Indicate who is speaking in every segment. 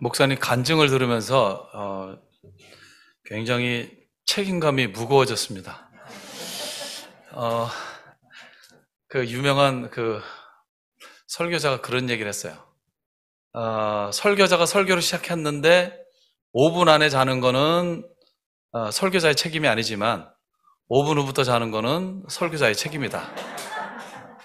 Speaker 1: 목사님 간증을 들으면서 굉장히 책임감이 무거워졌습니다. 그 유명한 그 설교자가 그런 얘기를 했어요. 설교자가 설교를 시작했는데 5분 안에 자는 거는 설교자의 책임이 아니지만 5분 후부터 자는 거는 설교자의 책임이다.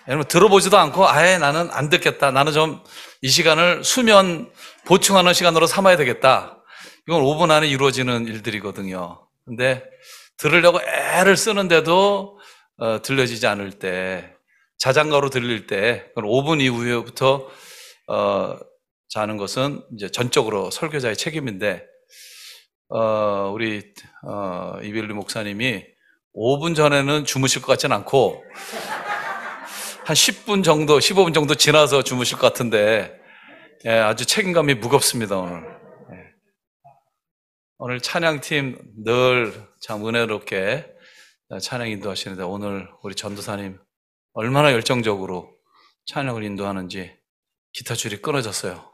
Speaker 1: 왜냐면 들어보지도 않고 아예 나는 안 듣겠다. 나는 좀 이 시간을 수면 보충하는 시간으로 삼아야 되겠다. 이건 5분 안에 이루어지는 일들이거든요. 근데 들으려고 애를 쓰는데도 들려지지 않을 때, 자장가로 들릴 때, 그건 5분 이후부터 자는 것은 이제 전적으로 설교자의 책임인데, 우리 이빌리 목사님이 5분 전에는 주무실 것 같지는 않고 한 10분 정도, 15분 정도 지나서 주무실 것 같은데, 예, 아주 책임감이 무겁습니다, 오늘. 예. 오늘 찬양팀 늘 참 은혜롭게 찬양 인도하시는데, 오늘 우리 전도사님 얼마나 열정적으로 찬양을 인도하는지 기타 줄이 끊어졌어요.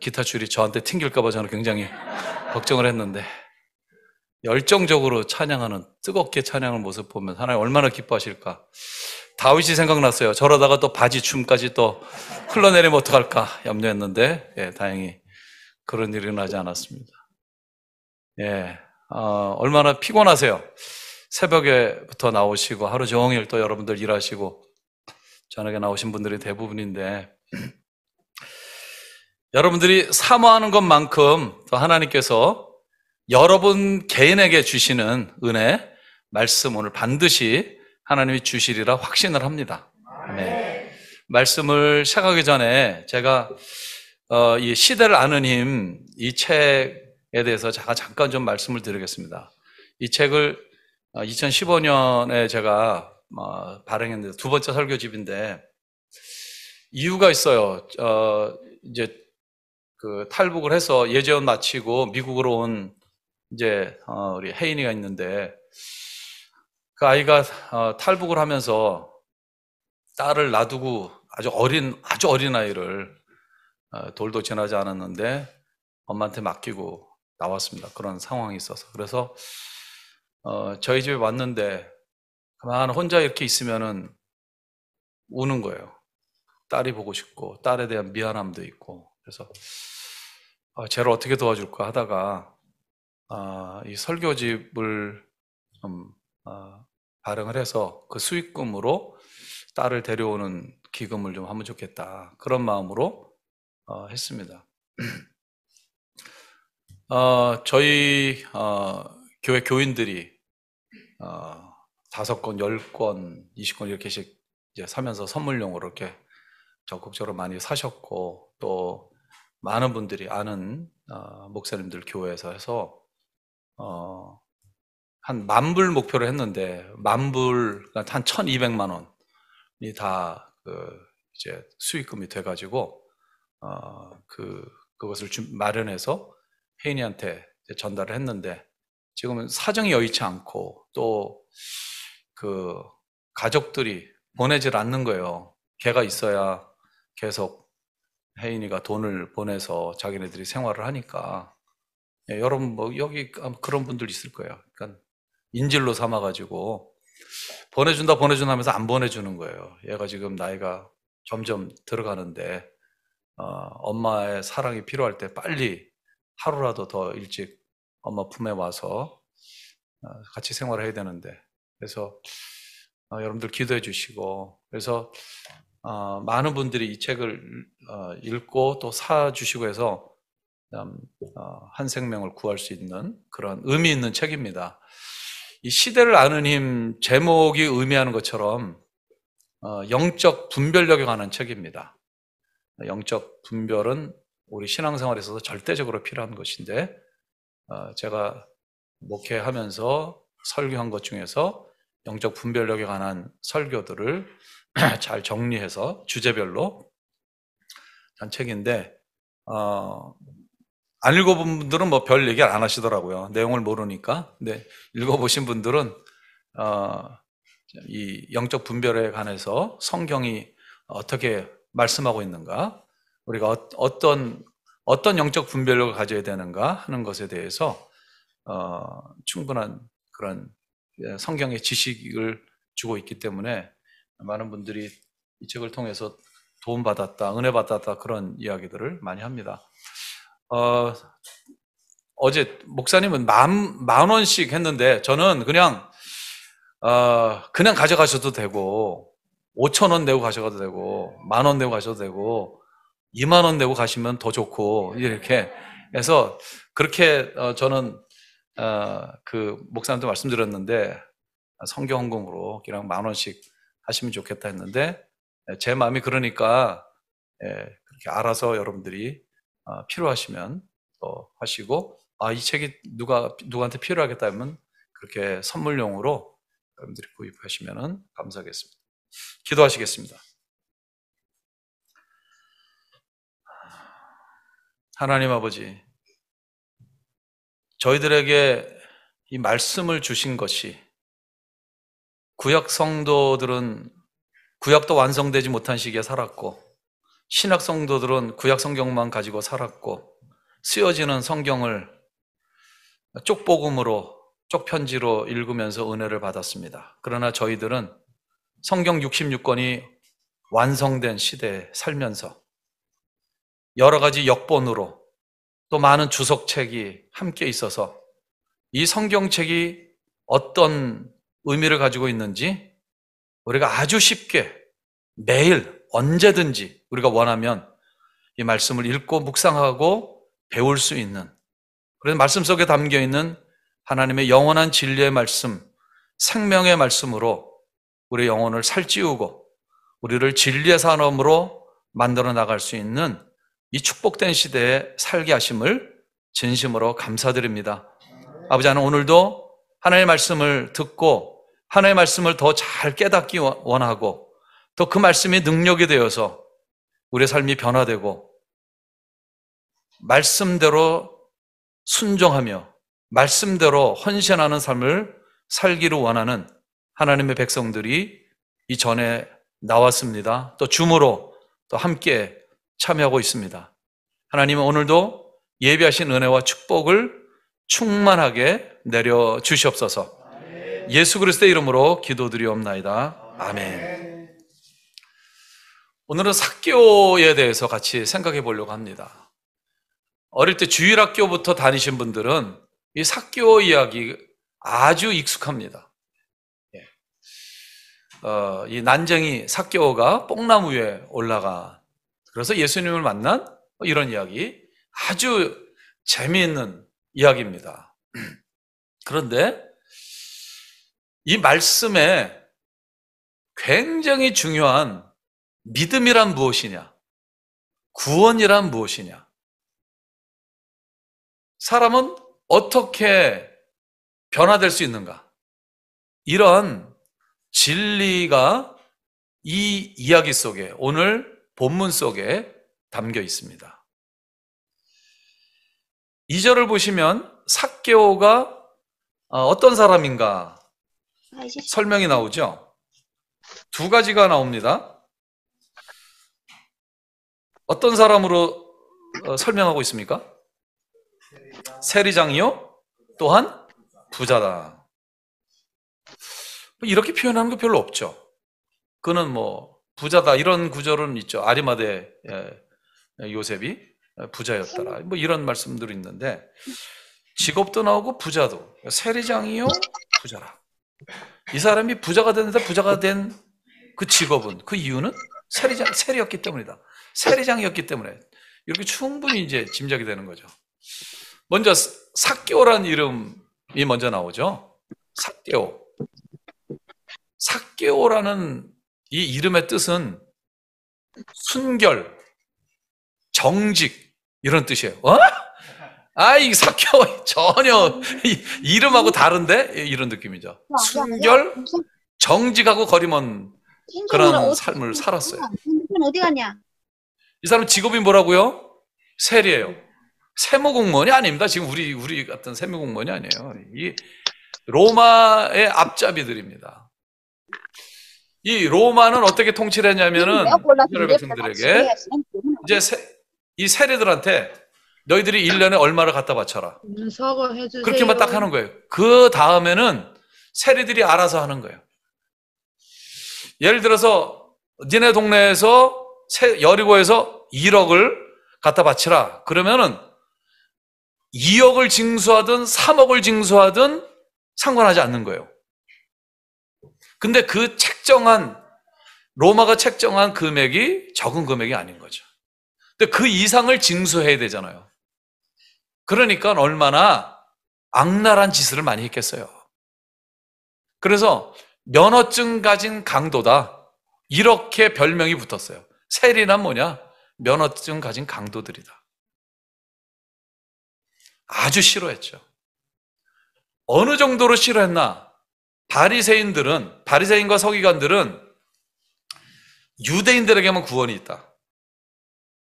Speaker 1: 기타 줄이 저한테 튕길까봐 저는 굉장히 걱정을 했는데, 열정적으로 찬양하는, 뜨겁게 찬양하는 모습 보면 하나님 얼마나 기뻐하실까. 다윗이 생각났어요. 저러다가 또 바지 춤까지 또 흘러내리면 어떡할까 염려했는데, 예, 다행히 그런 일이 일어나지 않았습니다. 예, 얼마나 피곤하세요. 새벽에부터 나오시고 하루 종일 또 여러분들 일하시고 저녁에 나오신 분들이 대부분인데, 여러분들이 사모하는 것만큼 또 하나님께서 여러분 개인에게 주시는 은혜, 말씀 오늘 반드시 하나님이 주시리라 확신을 합니다. 네. 말씀을 시작하기 전에 제가 이 시대를 아는 힘, 이 책에 대해서 제가 잠깐 좀 말씀을 드리겠습니다. 이 책을 2015년에 제가 발행했는데 두 번째 설교집인데, 이유가 있어요. 이제 그 탈북을 해서 예전 마치고 미국으로 온 이제 우리 혜인이가 있는데, 그 아이가 탈북을 하면서 딸을 놔두고 아주 어린 아이를 돌도 지나지 않았는데 엄마한테 맡기고 나왔습니다. 그런 상황이 있어서. 그래서 저희 집에 왔는데 가만 혼자 이렇게 있으면은 우는 거예요. 딸이 보고 싶고 딸에 대한 미안함도 있고. 그래서 쟤를 어떻게 도와줄까 하다가 이 설교집을 좀 발행을 해서 그 수익금으로 딸을 데려오는 기금을 좀 하면 좋겠다, 그런 마음으로 했습니다. 저희 교회 교인들이 5권, 10권, 20권 이렇게씩 이제 사면서 선물용으로 이렇게 적극적으로 많이 사셨고, 또 많은 분들이 아는 목사님들 교회에서 해서 한 10,000불 목표를 했는데, 10,000불, 한 1,200만 원이 다 이제 수익금이 돼가지고 그것을 마련해서 혜인이한테 전달을 했는데, 지금은 사정이 여의치 않고 또 그 가족들이 보내질 않는 거예요. 걔가 있어야 계속 혜인이가 돈을 보내서 자기네들이 생활을 하니까. 예, 여러분 뭐 여기 그런 분들 있을 거예요. 그러니까 인질로 삼아가지고 보내준다 하면서 안 보내주는 거예요. 얘가 지금 나이가 점점 들어가는데 엄마의 사랑이 필요할 때 빨리 하루라도 더 일찍 엄마 품에 와서 같이 생활을 해야 되는데, 그래서 여러분들 기도해 주시고, 그래서 많은 분들이 이 책을 읽고 또 사주시고 해서 한 생명을 구할 수 있는 그런 의미 있는 책입니다. 이 시대를 아는 힘, 제목이 의미하는 것처럼 영적 분별력에 관한 책입니다. 영적 분별은 우리 신앙생활에 있어서 절대적으로 필요한 것인데, 제가 목회하면서 설교한 것 중에서 영적 분별력에 관한 설교들을 잘 정리해서 주제별로 한 책인데, 안 읽어본 분들은 뭐 별 얘기 안 하시더라고요. 내용을 모르니까. 근데 읽어보신 분들은 이 영적 분별에 관해서 성경이 어떻게 말씀하고 있는가, 우리가 어떤 어떤 영적 분별력을 가져야 되는가 하는 것에 대해서 충분한 그런 성경의 지식을 주고 있기 때문에 많은 분들이 이 책을 통해서 도움받았다, 은혜 받았다 그런 이야기들을 많이 합니다. 어제 목사님은 만 원씩 했는데 저는 그냥 가져가셔도 되고 5천 원 내고 가져가도 되고 10,000원 내고 가셔도 되고 2만 원 내고 가시면 더 좋고 이렇게 해서 그렇게 저는 그 목사님도 말씀드렸는데 성경 헌금으로 그냥 10,000원씩 하시면 좋겠다 했는데 제 마음이 그러니까 그렇게 알아서 여러분들이 필요하시면 하시고 이 책이 누구한테 필요하겠다 하면 그렇게 선물용으로 여러분들이 구입하시면 감사하겠습니다. 기도하시겠습니다. 하나님 아버지, 저희들에게 이 말씀을 주신 것이 구약 성도들은 구약도 완성되지 못한 시기에 살았고 신약 성도들은 구약 성경만 가지고 살았고 쓰여지는 성경을 쪽복음으로 쪽편지로 읽으면서 은혜를 받았습니다. 그러나 저희들은 성경 66권이 완성된 시대에 살면서 여러 가지 역본으로 또 많은 주석책이 함께 있어서 이 성경책이 어떤 의미를 가지고 있는지 우리가 아주 쉽게 매일 언제든지 우리가 원하면 이 말씀을 읽고 묵상하고 배울 수 있는, 그래서 말씀 속에 담겨 있는 하나님의 영원한 진리의 말씀, 생명의 말씀으로 우리의 영혼을 살찌우고 우리를 진리의 산업으로 만들어 나갈 수 있는 이 축복된 시대에 살게 하심을 진심으로 감사드립니다. 아버지 하나님, 오늘도 하나님의 말씀을 듣고 하나님의 말씀을 더 잘 깨닫기 원하고 또 그 말씀이 능력이 되어서 우리의 삶이 변화되고 말씀대로 순종하며 말씀대로 헌신하는 삶을 살기를 원하는 하나님의 백성들이 이전에 나왔습니다. 또 줌으로 또 함께 참여하고 있습니다. 하나님은 오늘도 예비하신 은혜와 축복을 충만하게 내려주시옵소서. 예수 그리스도의 이름으로 기도드리옵나이다. 아멘. 오늘은 삭개오에 대해서 같이 생각해 보려고 합니다. 어릴 때 주일학교부터 다니신 분들은 이 삭개오 이야기 아주 익숙합니다. 이 난쟁이 삭개오가 뽕나무 위에 올라가 그래서 예수님을 만난 이런 이야기, 아주 재미있는 이야기입니다. 그런데 이 말씀에 굉장히 중요한 믿음이란 무엇이냐, 구원이란 무엇이냐, 사람은 어떻게 변화될 수 있는가, 이런 진리가 이 이야기 속에, 오늘 본문 속에 담겨 있습니다. 2절을 보시면 삭개오가 어떤 사람인가 설명이 나오죠. 두 가지가 나옵니다. 어떤 사람으로 설명하고 있습니까? 세리장이요, 또한 부자다. 이렇게 표현하는 거 별로 없죠. 그는 부자다 이런 구절은 있죠. 아리마대 요셉이 부자였더라, 이런 말씀들이 있는데 직업도 나오고 부자도, 세리장이요 부자라. 이 사람이 부자가 됐는데 부자가 된 그 직업은, 그 이유는 세리였기 때문이다. 세리장이었기 때문에. 이렇게 충분히 이제 짐작이 되는 거죠. 먼저 삭개오라는 이름이 먼저 나오죠. 삭개오. 삭개오라는 이 이름의 뜻은 순결, 정직 이런 뜻이에요. 이 삭개오 전혀 이름하고 다른데 이런 느낌이죠. 순결, 정직하고 거리먼 그런 삶을 살았어요.
Speaker 2: 어디 갔냐?
Speaker 1: 이 사람 직업이 뭐라고요? 세리예요. 세무공무원이 아닙니다. 지금 우리 같은 세무공무원이 아니에요. 이 로마의 앞잡이들입입니다. 이 로마는 어떻게 통치를 했냐면은 이스라엘 백성들에게 이제 이 세리들한테 너희들이 1년에 얼마를 갖다 바쳐라.
Speaker 2: 서거해 주세요.
Speaker 1: 그렇게만 딱 하는 거예요. 그 다음에는 세리들이 알아서 하는 거예요. 예를 들어서 니네 동네에서 여리고에서 1억을 갖다 바치라. 그러면은 2억을 징수하든 3억을 징수하든 상관하지 않는 거예요. 근데 그 로마가 책정한 금액이 적은 금액이 아닌 거죠. 근데 그 이상을 징수해야 되잖아요. 그러니까 얼마나 악랄한 짓을 많이 했겠어요. 그래서 면허증 가진 강도다. 이렇게 별명이 붙었어요. 세리란 뭐냐? 면허증 가진 강도들이다. 아주 싫어했죠. 어느 정도로 싫어했나? 바리새인과 서기관들은 유대인들에게만 구원이 있다.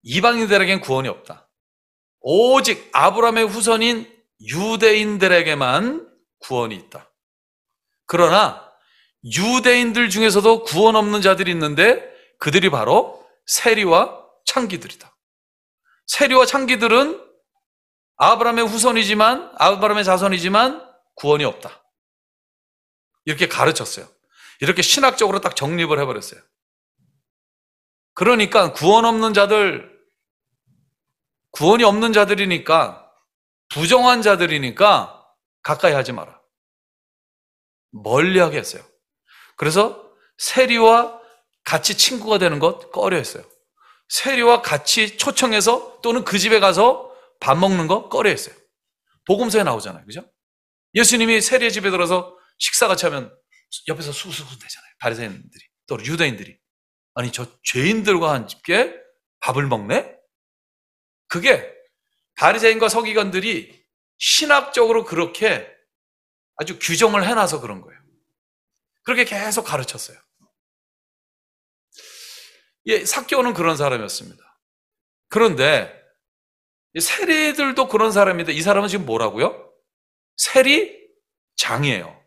Speaker 1: 이방인들에겐 구원이 없다. 오직 아브라함의 후손인 유대인들에게만 구원이 있다. 그러나 유대인들 중에서도 구원 없는 자들이 있는데 그들이 바로 세리와 창기들이다. 세리와 창기들은 아브라함의 후손이지만, 아브라함의 자손이지만 구원이 없다. 이렇게 가르쳤어요. 이렇게 신학적으로 딱 정립을 해버렸어요. 그러니까 구원이 없는 자들이니까, 부정한 자들이니까 가까이 하지 마라. 멀리 하게 했어요. 그래서 세리와 같이 친구가 되는 것 꺼려 했어요. 세리와 같이 초청해서 또는 그 집에 가서 밥 먹는 거 꺼려 했어요. 복음서에 나오잖아요. 그죠? 예수님이 세리의 집에 들어서 식사 같이 하면 옆에서 수수수 대잖아요. 바리새인들이, 또 유대인들이. 아니, 저 죄인들과 함께 밥을 먹네? 그게 바리새인과 서기관들이 신학적으로 그렇게 아주 규정을 해놔서 그런 거예요. 그렇게 계속 가르쳤어요. 예, 삭개오는 그런 사람이었습니다. 그런데 세리들도 그런 사람인데 이 사람은 지금 뭐라고요? 세리장이에요.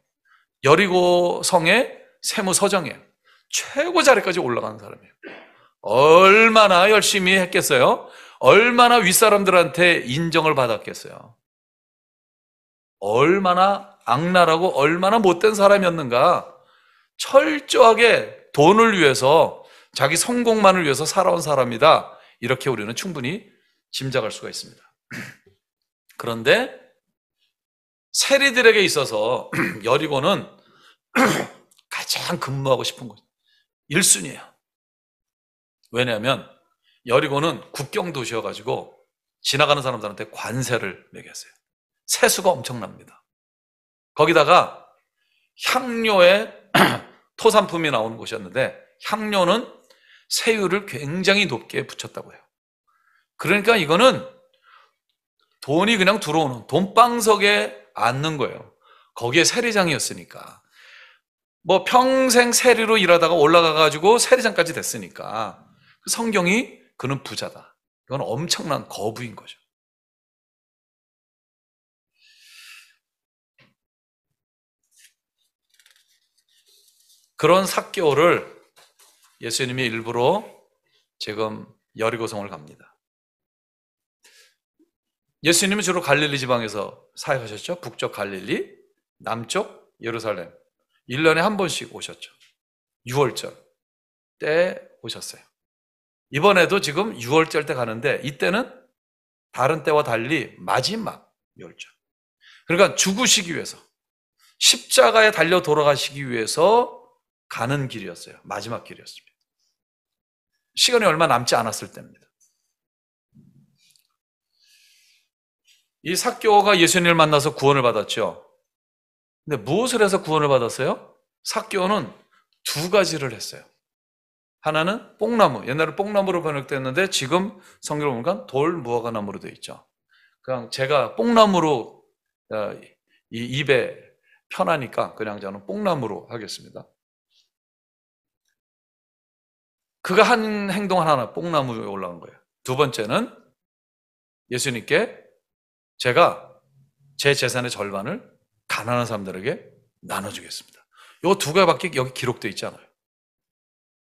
Speaker 1: 여리고 성의 세무서장이에요. 최고 자리까지 올라가는 사람이에요. 얼마나 열심히 했겠어요? 얼마나 윗사람들한테 인정을 받았겠어요? 얼마나 악랄하고 얼마나 못된 사람이었는가? 철저하게 돈을 위해서, 자기 성공만을 위해서 살아온 사람이다. 이렇게 우리는 충분히 짐작할 수가 있습니다. 그런데 세리들에게 있어서 여리고는 가장 근무하고 싶은 곳, 1순위예요. 왜냐하면 여리고는 국경 도시여가지고 지나가는 사람들한테 관세를 매겼어요. 세수가 엄청납니다. 거기다가 향료에 토산품이 나오는 곳이었는데 향료는 세율을 굉장히 높게 붙였다고 해요. 그러니까 이거는 돈이 그냥 들어오는 돈방석에 앉는 거예요. 거기에 세리장이었으니까. 뭐 평생 세리로 일하다가 올라가가지고 세리장까지 됐으니까 성경이 그는 부자다. 이건 엄청난 거부인 거죠. 그런 삭개오를 예수님이 일부러 지금 여리고성을 갑니다. 예수님은 주로 갈릴리 지방에서 사역하셨죠. 북쪽 갈릴리, 남쪽 예루살렘. 1년에 한 번씩 오셨죠. 6월절 때 오셨어요. 이번에도 지금 6월절 때 가는데 이때는 다른 때와 달리 마지막 6월절. 그러니까 죽으시기 위해서, 십자가에 달려 돌아가시기 위해서 가는 길이었어요. 마지막 길이었습니다. 시간이 얼마 남지 않았을 때입니다. 이 삭개오가 예수님을 만나서 구원을 받았죠. 근데 무엇을 해서 구원을 받았어요? 삭개오는 두 가지를 했어요. 하나는 뽕나무, 옛날에 뽕나무로 번역됐는데 지금 성경을 보니까 돌무화과나무로 되어 있죠. 그냥 제가 뽕나무로 이 입에 편하니까 그냥 저는 뽕나무로 하겠습니다. 그가 한 행동 하나, 뽕나무에 올라간 거예요. 두 번째는 예수님께 제가 제 재산의 절반을 가난한 사람들에게 나눠주겠습니다. 이 두 가지밖에 여기 기록되어 있지 않아요.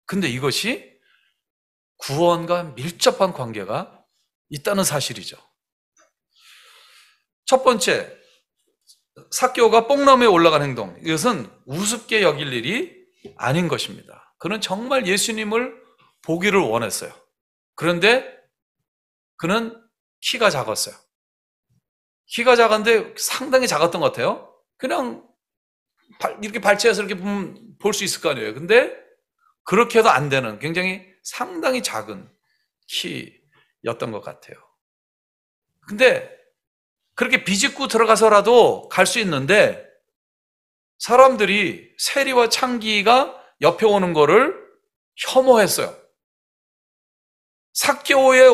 Speaker 1: 근데 이것이 구원과 밀접한 관계가 있다는 사실이죠. 첫 번째, 삭개오가 뽕나무에 올라간 행동. 이것은 우습게 여길 일이 아닌 것입니다. 그는 정말 예수님을 보기를 원했어요. 그런데 그는 키가 작았어요. 키가 작은데 상당히 작았던 것 같아요. 그냥 이렇게 발치해서 이렇게 볼 수 있을 거 아니에요. 근데 그렇게 해도 안 되는 굉장히 상당히 작은 키였던 것 같아요. 근데 그렇게 비집고 들어가서라도 갈 수 있는데 사람들이 세리와 창기가 옆에 오는 거를 혐오했어요. 삭개오의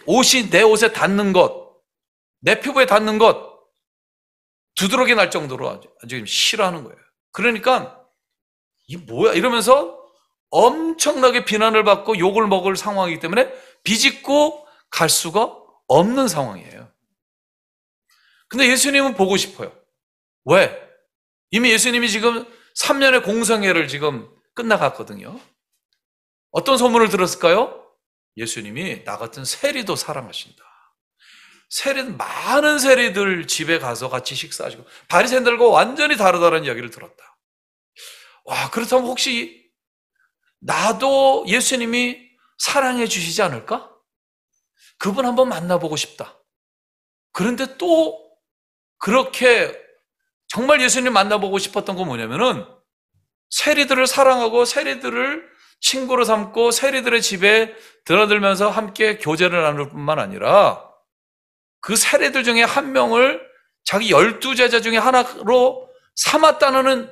Speaker 1: 옷이 내 옷에 닿는 것, 내 피부에 닿는 것, 두드러기 날 정도로 아주 싫어하는 거예요. 그러니까 이 뭐야 이러면서 엄청나게 비난을 받고 욕을 먹을 상황이기 때문에 비집고 갈 수가 없는 상황이에요. 근데 예수님은 보고 싶어요. 왜? 이미 예수님이 지금 3년의 공생애를 지금 끝나갔거든요. 어떤 소문을 들었을까요? 예수님이 나 같은 세리도 사랑하신다. 많은 세리들 집에 가서 같이 식사하시고 바리새인들과 완전히 다르다는 이야기를 들었다. 와, 그렇다면 혹시 나도 예수님이 사랑해 주시지 않을까? 그분 한번 만나보고 싶다. 그런데 또 그렇게 정말 예수님 만나보고 싶었던 건 뭐냐면은 세리들을 사랑하고 세리들을 친구로 삼고 세리들의 집에 드나들면서 함께 교제를 나눌 뿐만 아니라 그 세리들 중에 한 명을 자기 12제자 중에 하나로 삼았다는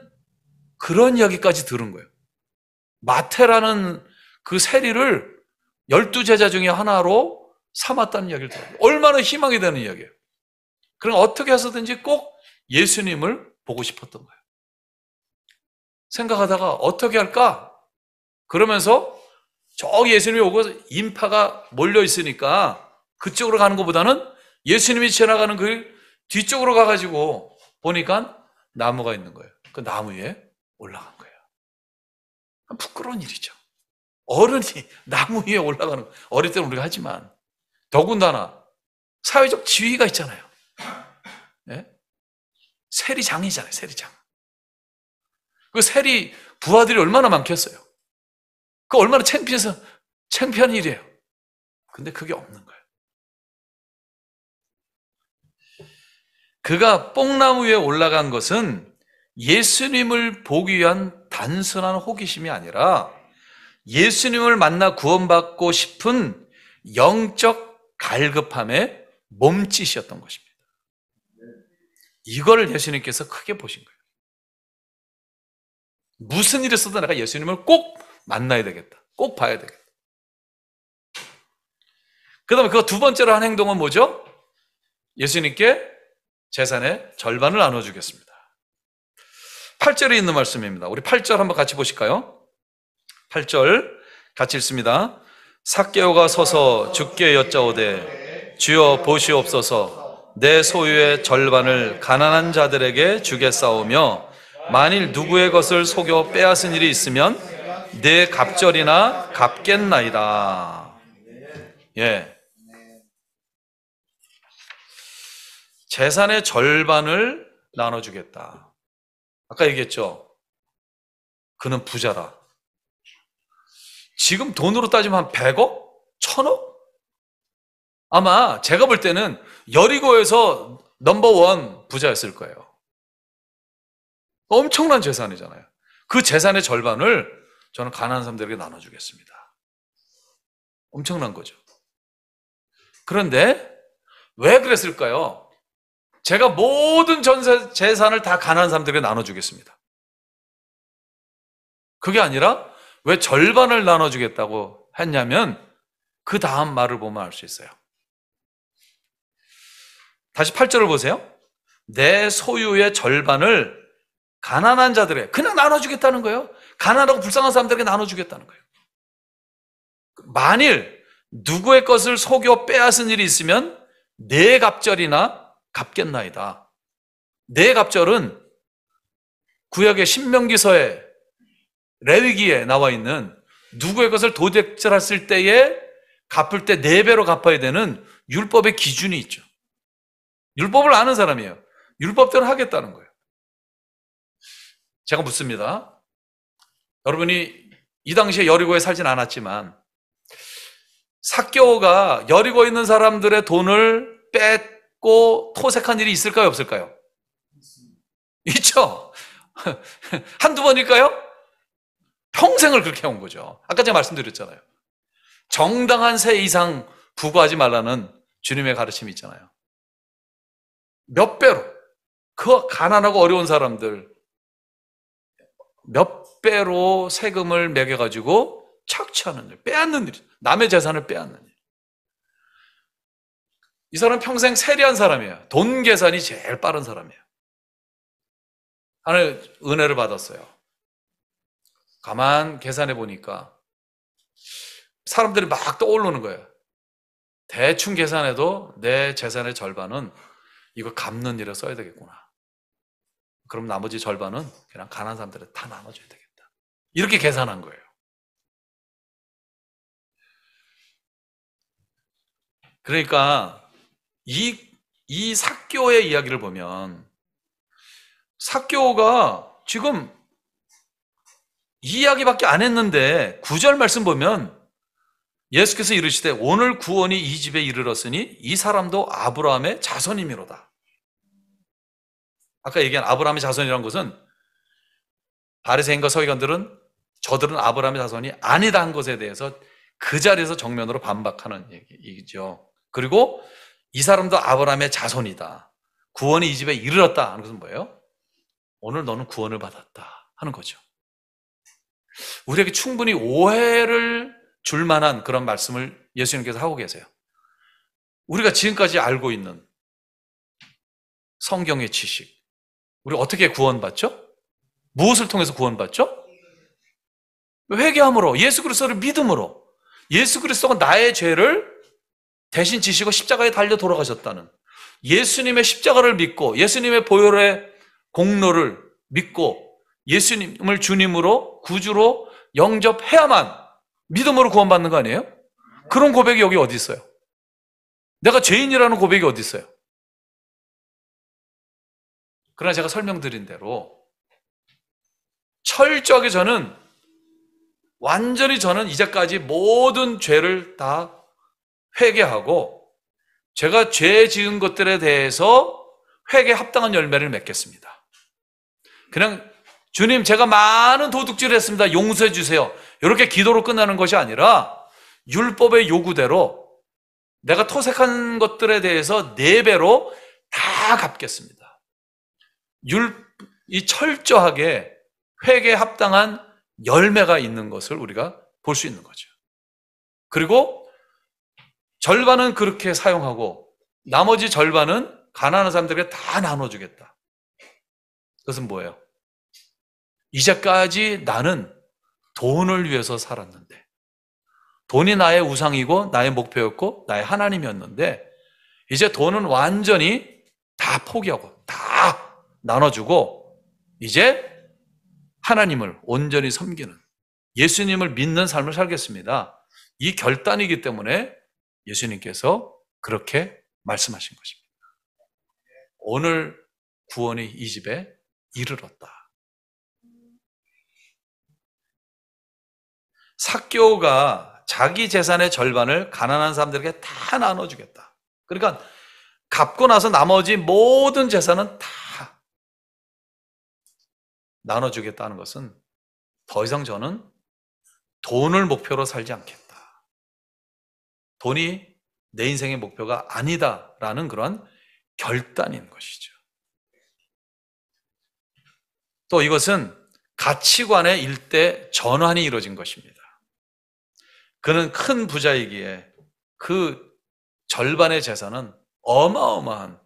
Speaker 1: 그런 이야기까지 들은 거예요. 마태라는 그 세리를 12제자 중에 하나로 삼았다는 이야기를 들어요. 얼마나 희망이 되는 이야기예요. 그럼 어떻게 해서든지 꼭 예수님을 보고 싶었던 거예요. 생각하다가 어떻게 할까? 그러면서 저기 예수님이 오고 인파가 몰려 있으니까 그쪽으로 가는 것보다는 예수님이 지나가는 그 뒤쪽으로 가가지고 보니까 나무가 있는 거예요. 그 나무 위에 올라간 거예요. 부끄러운 일이죠. 어른이 나무 위에 올라가는 거. 어릴 때는 우리가 하지만 더군다나 사회적 지위가 있잖아요. 네? 세리장이잖아요. 세리장. 그 세리 부하들이 얼마나 많겠어요. 그 얼마나 창피한 일이에요. 근데 그게 없는 거예요. 그가 뽕나무 위에 올라간 것은 예수님을 보기 위한 단순한 호기심이 아니라 예수님을 만나 구원받고 싶은 영적 갈급함의 몸짓이었던 것입니다. 이거를 예수님께서 크게 보신 거예요. 무슨 일이 있어도 내가 예수님을 꼭 만나야 되겠다. 꼭 봐야 되겠다. 그 다음에 그 두 번째로 한 행동은 뭐죠? 예수님께 재산의 절반을 나눠주겠습니다. 8절에 있는 말씀입니다. 우리 8절 한번 같이 보실까요? 8절 같이 읽습니다. 삭개오가 서서 주께 여짜오되 주여 보시옵소서 내 소유의 절반을 가난한 자들에게 주겠사오며 만일 누구의 것을 속여 빼앗은 일이 있으면 내 갑절이나 갚겠나이다. 예. 재산의 절반을 나눠주겠다. 아까 얘기했죠. 그는 부자라. 지금 돈으로 따지면 한 100억? 1000억? 아마 제가 볼 때는 여리고에서 넘버원 부자였을 거예요. 엄청난 재산이잖아요. 그 재산의 절반을 저는 가난한 사람들에게 나눠주겠습니다. 엄청난 거죠. 그런데 왜 그랬을까요? 제가 모든 전세 재산을 다 가난한 사람들에게 나눠주겠습니다. 그게 아니라 왜 절반을 나눠주겠다고 했냐면 그 다음 말을 보면 알 수 있어요. 다시 8절을 보세요. 내 소유의 절반을 가난한 자들에게 그냥 나눠주겠다는 거예요. 가난하고 불쌍한 사람들에게 나눠주겠다는 거예요. 만일 누구의 것을 속여 빼앗은 일이 있으면 내 갑절이나 갚겠나이다. 내 갑절은 구약의 신명기서에 레위기에 나와 있는 누구의 것을 도둑질했을 때에 갚을 때 4배로 갚아야 되는 율법의 기준이 있죠. 율법을 아는 사람이에요. 율법대로 하겠다는 거예요. 제가 묻습니다. 여러분이 이 당시에 여리고에 살진 않았지만 삭개오가 여리고에 있는 사람들의 돈을 뺏고 토색한 일이 있을까요, 없을까요? 있죠. 한두 번일까요? 평생을 그렇게 해온 거죠. 아까 제가 말씀드렸잖아요. 정당한 세 이상 부과하지 말라는 주님의 가르침이 있잖아요. 몇 배로, 그 가난하고 어려운 사람들 몇 배로 세금을 매겨가지고 착취하는 일, 빼앗는 일, 남의 재산을 빼앗는 일. 이 사람은 평생 세리한 사람이에요. 돈 계산이 제일 빠른 사람이에요. 하나님 은혜를 받았어요. 가만 계산해 보니까 사람들이 막 떠오르는 거예요. 대충 계산해도 내 재산의 절반은 이거 갚는 일에 써야 되겠구나. 그럼 나머지 절반은 그냥 가난한 사람들한테 다 나눠줘야 되겠다. 이렇게 계산한 거예요. 그러니까 이 삭개오의 이야기를 보면 삭개오가 지금 이 이야기밖에 안 했는데 9절 말씀 보면 예수께서 이르시되 오늘 구원이 이 집에 이르렀으니 이 사람도 아브라함의 자손이미로다. 아까 얘기한 아브라함의 자손이라는 것은 바리새인과 서기관들은 저들은 아브라함의 자손이 아니다 한 것에 대해서 그 자리에서 정면으로 반박하는 얘기죠. 그리고 이 사람도 아브라함의 자손이다. 구원이 이 집에 이르렀다 하는 것은 뭐예요? 오늘 너는 구원을 받았다 하는 거죠. 우리에게 충분히 오해를 줄 만한 그런 말씀을 예수님께서 하고 계세요. 우리가 지금까지 알고 있는 성경의 지식, 우리 어떻게 구원받죠? 무엇을 통해서 구원받죠? 회개함으로, 예수 그리스도를 믿음으로. 예수 그리스도가 나의 죄를 대신 지시고 십자가에 달려 돌아가셨다는, 예수님의 십자가를 믿고 예수님의 보혈의 공로를 믿고 예수님을 주님으로 구주로 영접해야만 믿음으로 구원받는 거 아니에요? 그런 고백이 여기 어디 있어요? 내가 죄인이라는 고백이 어디 있어요? 그러나 제가 설명드린 대로 철저하게 완전히 저는 이제까지 모든 죄를 다 회개하고 제가 죄 지은 것들에 대해서 회개 합당한 열매를 맺겠습니다. 그냥 주님 제가 많은 도둑질을 했습니다. 용서해 주세요. 이렇게 기도로 끝나는 것이 아니라 율법의 요구대로 내가 토색한 것들에 대해서 4배로 다 갚겠습니다. 이 철저하게 회개에 합당한 열매가 있는 것을 우리가 볼 수 있는 거죠. 그리고 절반은 그렇게 사용하고 나머지 절반은 가난한 사람들에게 다 나눠주겠다. 그것은 뭐예요? 이제까지 나는 돈을 위해서 살았는데, 돈이 나의 우상이고 나의 목표였고 나의 하나님이었는데, 이제 돈은 완전히 다 포기하고 다 나눠주고 이제 하나님을 온전히 섬기는, 예수님을 믿는 삶을 살겠습니다. 이 결단이기 때문에 예수님께서 그렇게 말씀하신 것입니다. 오늘 구원이 이 집에 이르렀다. 삭개오가 자기 재산의 절반을 가난한 사람들에게 다 나눠주겠다. 그러니까 갚고 나서 나머지 모든 재산은 다 나눠주겠다는 것은 더 이상 저는 돈을 목표로 살지 않겠다. 돈이 내 인생의 목표가 아니다라는 그런 결단인 것이죠. 또 이것은 가치관의 일대 전환이 이루어진 것입니다. 그는 큰 부자이기에 그 절반의 재산은 어마어마한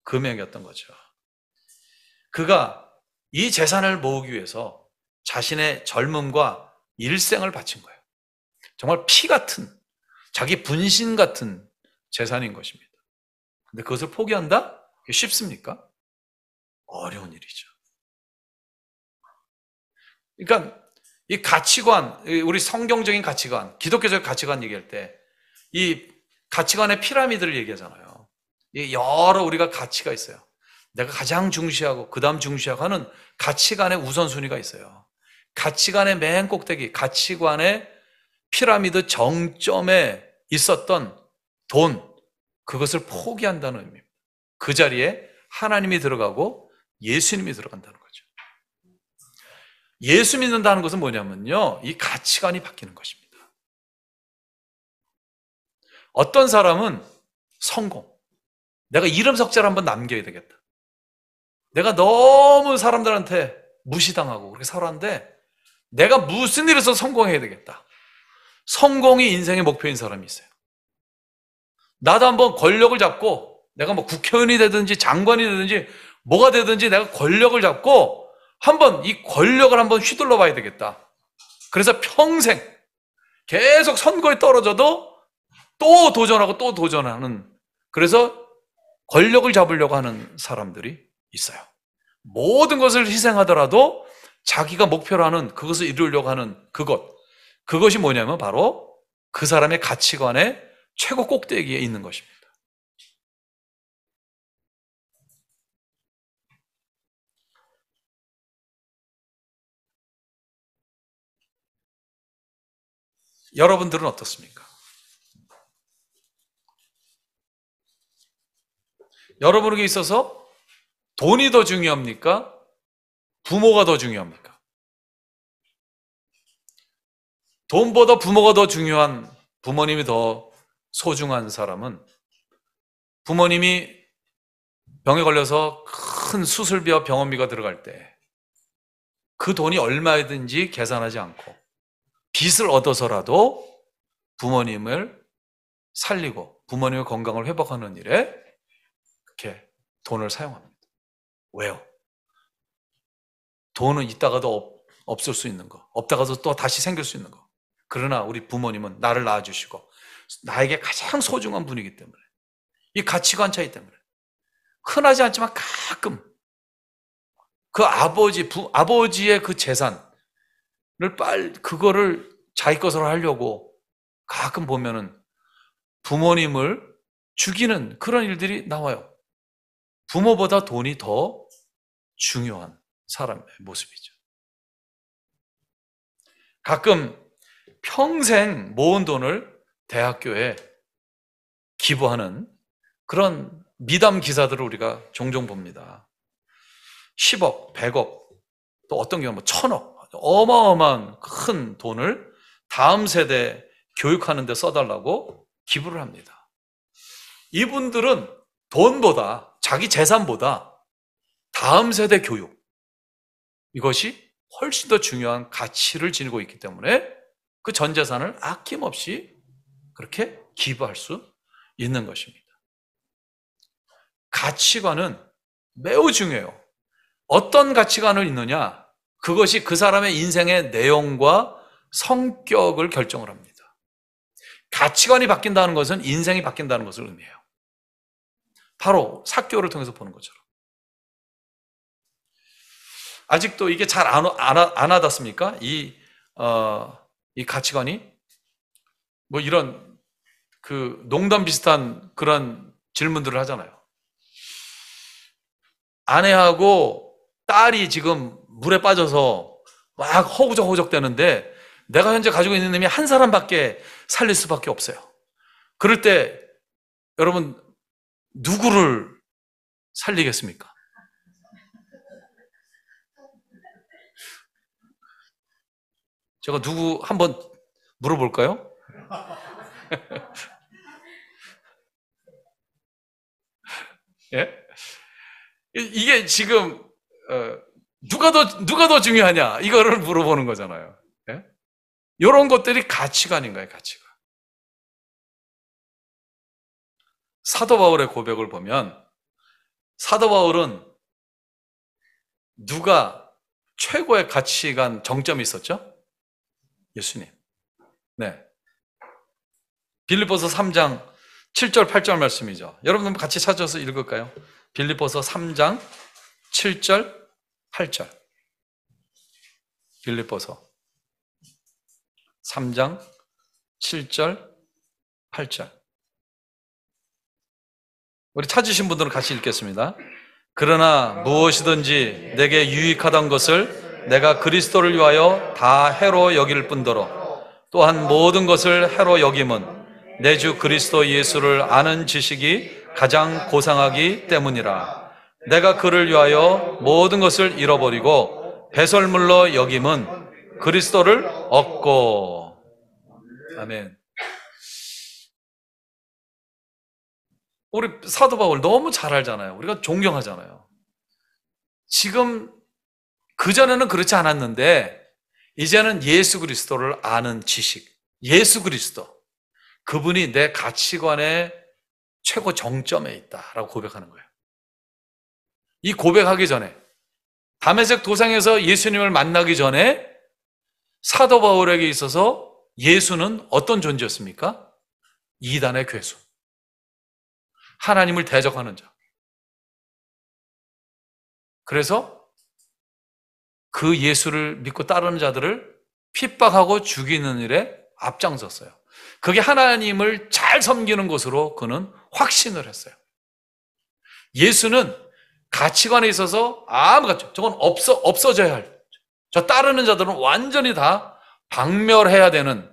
Speaker 1: 금액이었던 거죠. 그가 이 재산을 모으기 위해서 자신의 젊음과 일생을 바친 거예요. 정말 피 같은, 자기 분신 같은 재산인 것입니다. 근데 그것을 포기한다? 그게 쉽습니까? 어려운 일이죠. 그러니까 이 가치관, 우리 성경적인 가치관, 기독교적 가치관 얘기할 때 이 가치관의 피라미드를 얘기하잖아요. 여러 우리가 가치가 있어요. 내가 가장 중시하고 그 다음 중시하고 하는 가치관의 우선순위가 있어요. 가치관의 맨 꼭대기, 가치관의 피라미드 정점에 있었던 돈, 그것을 포기한다는 의미입니다. 그 자리에 하나님이 들어가고 예수님이 들어간다는 거죠. 예수 믿는다는 것은 뭐냐면요, 이 가치관이 바뀌는 것입니다. 어떤 사람은 성공, 내가 이름 석자를 한번 남겨야 되겠다. 내가 너무 사람들한테 무시당하고 그렇게 살았는데 내가 무슨 일에서 성공해야 되겠다. 성공이 인생의 목표인 사람이 있어요. 나도 한번 권력을 잡고 내가 뭐 국회의원이 되든지 장관이 되든지 뭐가 되든지 내가 권력을 잡고 한번 이 권력을 한번 휘둘러 봐야 되겠다. 그래서 평생 계속 선거에 떨어져도 또 도전하고 또 도전하는, 그래서 권력을 잡으려고 하는 사람들이 있어요. 모든 것을 희생하더라도 자기가 목표로 하는 그것을 이루려고 하는 그것이 뭐냐면 바로 그 사람의 가치관의 최고 꼭대기에 있는 것입니다. 여러분들은 어떻습니까? 여러분에게 있어서 돈이 더 중요합니까? 부모가 더 중요합니까? 돈보다 부모가 더 중요한, 부모님이 더 소중한 사람은 부모님이 병에 걸려서 큰 수술비와 병원비가 들어갈 때 그 돈이 얼마든지 계산하지 않고 빚을 얻어서라도 부모님을 살리고 부모님의 건강을 회복하는 일에 그렇게 돈을 사용합니다. 왜요? 돈은 있다가도 없을 수 있는 거, 없다가도 또 다시 생길 수 있는 거. 그러나 우리 부모님은 나를 낳아주시고 나에게 가장 소중한 분이기 때문에, 이 가치관 차이 때문에 흔하지 않지만 가끔 그 아버지의 그 재산을 그거를 자기 것으로 하려고 가끔 보면은 부모님을 죽이는 그런 일들이 나와요. 부모보다 돈이 더 중요한 사람의 모습이죠. 가끔 평생 모은 돈을 대학교에 기부하는 그런 미담 기사들을 우리가 종종 봅니다. 10억, 100억, 또 어떤 경우는 1000억, 어마어마한 큰 돈을 다음 세대 교육하는 데 써달라고 기부를 합니다. 이분들은 돈보다, 자기 재산보다 다음 세대 교육, 이것이 훨씬 더 중요한 가치를 지니고 있기 때문에 그 전 재산을 아낌없이 그렇게 기부할 수 있는 것입니다. 가치관은 매우 중요해요. 어떤 가치관을 있느냐, 그것이 그 사람의 인생의 내용과 성격을 결정을 합니다. 가치관이 바뀐다는 것은 인생이 바뀐다는 것을 의미해요. 바로 사교를 통해서 보는 것처럼. 아직도 이게 잘 안 와닿습니까? 이 가치관이? 뭐 이런 농담 비슷한 그런 질문들을 하잖아요. 아내하고 딸이 지금 물에 빠져서 막 허우적허우적 되는데 내가 현재 가지고 있는 힘이 한 사람밖에 살릴 수밖에 없어요. 그럴 때 여러분 누구를 살리겠습니까? 제가 누구 한번 물어볼까요? 예? 이게 지금 누가 더 중요하냐 이거를 물어보는 거잖아요. 예? 이런 것들이 가치관인가요, 가치관? 사도 바울의 고백을 보면 사도 바울은 누가 최고의 가치관 정점이 있었죠? 예수님. 네. 빌립보서 3장 7절 8절 말씀이죠. 여러분 같이 찾아서 읽을까요? 빌립보서 3장 7절 8절. 빌립보서 3장 7절 8절. 우리 찾으신 분들은 같이 읽겠습니다. 그러나 무엇이든지 내게 유익하던 것을 내가 그리스도를 위하여 다 해로 여길 뿐더러 또한 모든 것을 해로 여김은 내 주 그리스도 예수를 아는 지식이 가장 고상하기 때문이라. 내가 그를 위하여 모든 것을 잃어버리고 배설물로 여김은 그리스도를 얻고. 아멘. 우리 사도 바울 너무 잘 알잖아요. 우리가 존경하잖아요. 지금 그전에는 그렇지 않았는데 이제는 예수 그리스도를 아는 지식, 예수 그리스도, 그분이 내 가치관의 최고 정점에 있다라고 고백하는 거예요. 이 고백하기 전에, 다메섹 도상에서 예수님을 만나기 전에 사도 바울에게 있어서 예수는 어떤 존재였습니까? 이단의 괴수, 하나님을 대적하는 자. 그래서 그 예수를 믿고 따르는 자들을 핍박하고 죽이는 일에 앞장섰어요. 그게 하나님을 잘 섬기는 것으로 그는 확신을 했어요. 예수는 가치관에 있어서 저건 없어져야 할, 저 따르는 자들은 완전히 다 박멸해야 되는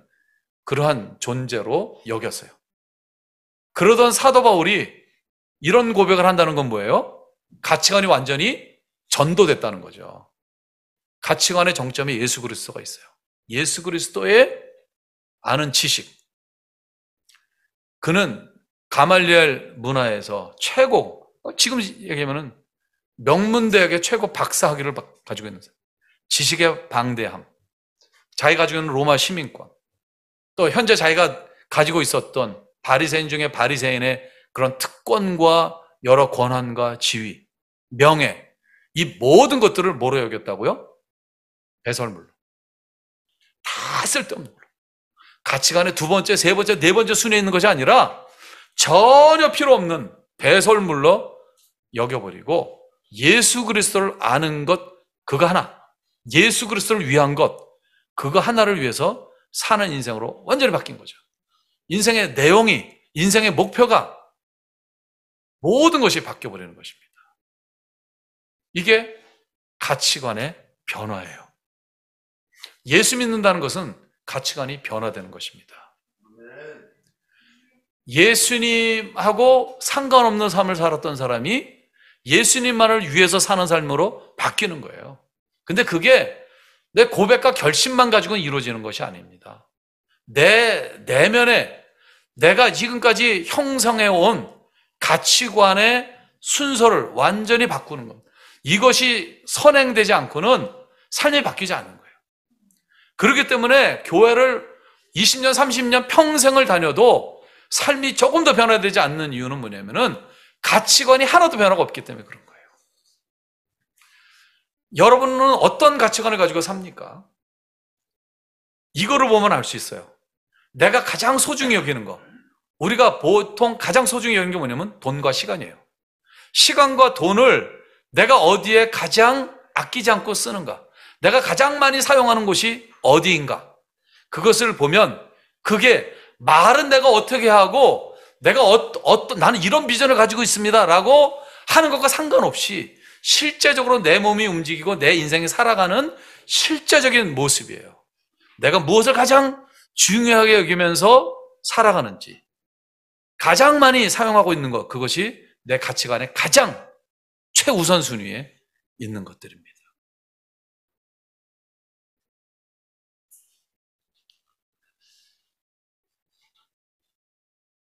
Speaker 1: 그러한 존재로 여겼어요. 그러던 사도 바울이 이런 고백을 한다는 건 뭐예요? 가치관이 완전히 전도됐다는 거죠. 가치관의 정점에 예수 그리스도가 있어요. 예수 그리스도의 아는 지식. 그는 가말리엘 문화에서 최고, 지금 얘기하면은 명문대학의 최고 박사학위를 가지고 있는 사람, 지식의 방대함, 자기가 가지고 있는 로마 시민권, 또 현재 자기가 가지고 있었던 바리새인 중에 바리새인의 그런 특권과 여러 권한과 지위, 명예, 이 모든 것들을 뭐로 여겼다고요? 배설물로. 다 쓸데없는 걸로. 가치관의 두 번째, 세 번째, 네 번째 순위에 있는 것이 아니라 전혀 필요 없는 배설물로 여겨버리고 예수 그리스도를 아는 것, 그거 하나, 예수 그리스도를 위한 것, 그거 하나를 위해서 사는 인생으로 완전히 바뀐 거죠. 인생의 내용이, 인생의 목표가, 모든 것이 바뀌어버리는 것입니다. 이게 가치관의 변화예요. 예수 믿는다는 것은 가치관이 변화되는 것입니다. 예수님하고 상관없는 삶을 살았던 사람이 예수님만을 위해서 사는 삶으로 바뀌는 거예요. 근데 그게 내 고백과 결심만 가지고는 이루어지는 것이 아닙니다. 내 내면에 내가 지금까지 형성해온 가치관의 순서를 완전히 바꾸는 겁니다. 이것이 선행되지 않고는 삶이 바뀌지 않는 거예요. 그렇기 때문에 교회를 20년, 30년 평생을 다녀도 삶이 조금 더 변화되지 않는 이유는 뭐냐면은 가치관이 하나도 변화가 없기 때문에 그런 거예요. 여러분은 어떤 가치관을 가지고 삽니까? 이거를 보면 알 수 있어요. 내가 가장 소중히 여기는 거. 우리가 보통 가장 소중히 여기는 게 뭐냐면 돈과 시간이에요. 시간과 돈을 내가 어디에 가장 아끼지 않고 쓰는가? 내가 가장 많이 사용하는 곳이 어디인가? 그것을 보면 그게 말은 내가 어떻게 하고 내가 나는 이런 비전을 가지고 있습니다 라고 하는 것과 상관없이 실제적으로 내 몸이 움직이고 내 인생이 살아가는 실제적인 모습이에요. 내가 무엇을 가장 중요하게 여기면서 살아가는지, 가장 많이 사용하고 있는 것, 그것이 내 가치관의 가장 최우선 순위에 있는 것들입니다.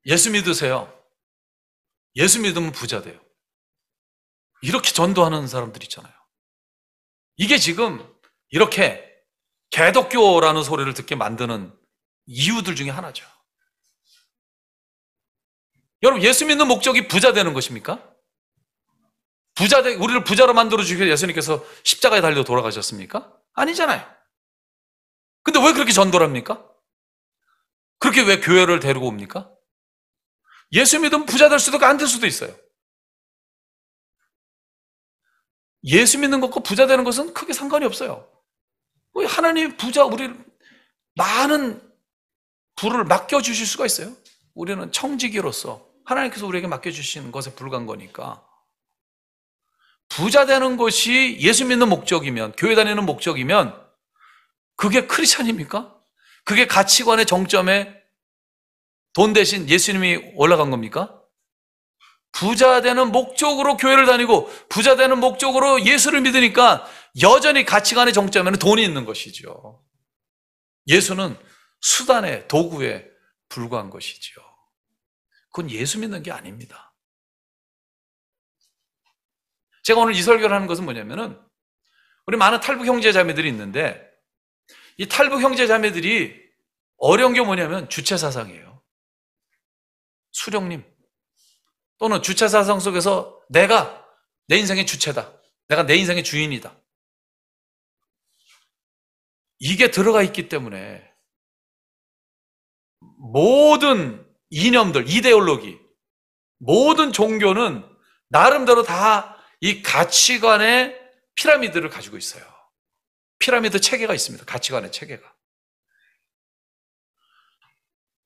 Speaker 1: 예수 믿으세요. 예수 믿으면 부자 돼요. 이렇게 전도하는 사람들 있잖아요. 이게 지금 이렇게 개독교라는 소리를 듣게 만드는 이유들 중에 하나죠. 여러분, 예수 믿는 목적이 부자 되는 것입니까? 우리를 부자로 만들어주기 위해 예수님께서 십자가에 달려 돌아가셨습니까? 아니잖아요. 근데 왜 그렇게 전도를 합니까? 그렇게 왜 교회를 데리고 옵니까? 예수 믿으면 부자 될 수도 있고 안 될 수도 있어요. 예수 믿는 것과 부자 되는 것은 크게 상관이 없어요. 하나님 우리 많은 부를 맡겨주실 수가 있어요. 우리는 청지기로서 하나님께서 우리에게 맡겨주신 것에 불과한 거니까. 부자 되는 것이 예수 믿는 목적이면, 교회 다니는 목적이면 그게 크리스찬입니까? 그게 가치관의 정점에 돈 대신 예수님이 올라간 겁니까? 부자 되는 목적으로 교회를 다니고 부자 되는 목적으로 예수를 믿으니까 여전히 가치관의 정점에는 돈이 있는 것이죠. 예수는 수단의 도구에 불과한 것이죠. 그건 예수 믿는 게 아닙니다. 제가 오늘 이 설교를 하는 것은 뭐냐면은 우리 많은 탈북 형제 자매들이 있는데 이 탈북 형제 자매들이 어려운 게 뭐냐면 주체사상이에요. 수령님 또는 주체사상 속에서 내가 내 인생의 주체다. 내가 내 인생의 주인이다. 이게 들어가 있기 때문에 모든 이념들, 이데올로기, 모든 종교는 나름대로 다 이 가치관의 피라미드를 가지고 있어요. 피라미드 체계가 있습니다. 가치관의 체계가.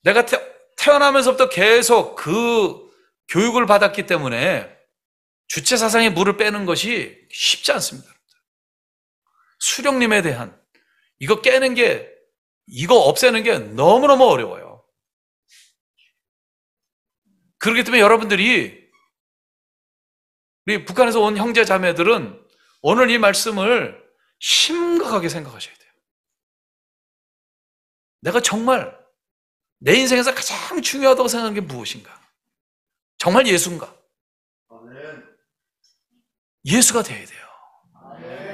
Speaker 1: 내가 태어나면서부터 계속 그 교육을 받았기 때문에 주체사상의 물을 빼는 것이 쉽지 않습니다. 수령님에 대한 이거 깨는 게, 이거 없애는 게 너무너무 어려워요. 그렇기 때문에 여러분들이, 우리 북한에서 온 형제 자매들은 오늘 이 말씀을 심각하게 생각하셔야 돼요. 내가 정말 내 인생에서 가장 중요하다고 생각하는 게 무엇인가? 정말 예수인가? 예수가 돼야 돼요.